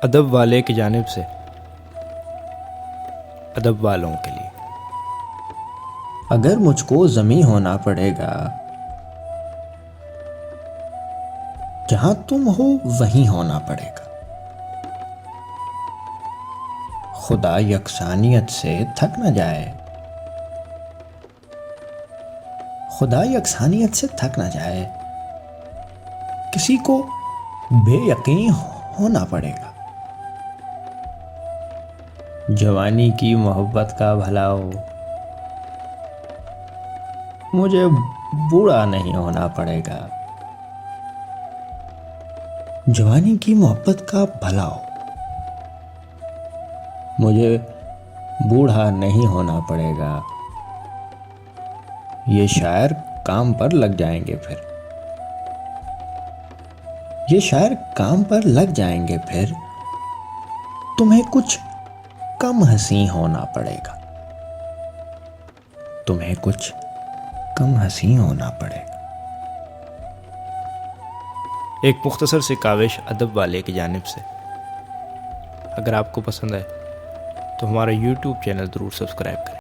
अदब वाले की जानिब से अदब वालों के लिए। अगर मुझको ज़मीं होना पड़ेगा, जहां तुम हो वहीं होना पड़ेगा। खुदा यकसानियत से थक न जाए, खुदा यकसानियत से थक न जाए। किसी को बेयकीन होना पड़ेगा। जवानी की मोहब्बत का भला हो, मुझे बूढ़ा नहीं होना पड़ेगा। जवानी की मोहब्बत का भला हो, मुझे बूढ़ा नहीं होना पड़ेगा। ये शायर काम पर लग जाएंगे फिर, ये शायर काम पर लग जाएंगे फिर। तुम्हें कुछ कम हंसी होना पड़ेगा, तुम्हें कुछ कम हंसी होना पड़ेगा। एक मुख्तसर सी काविश अदब वाले की जानिब से। अगर आपको पसंद है तो हमारा YouTube चैनल ज़रूर सब्सक्राइब करें।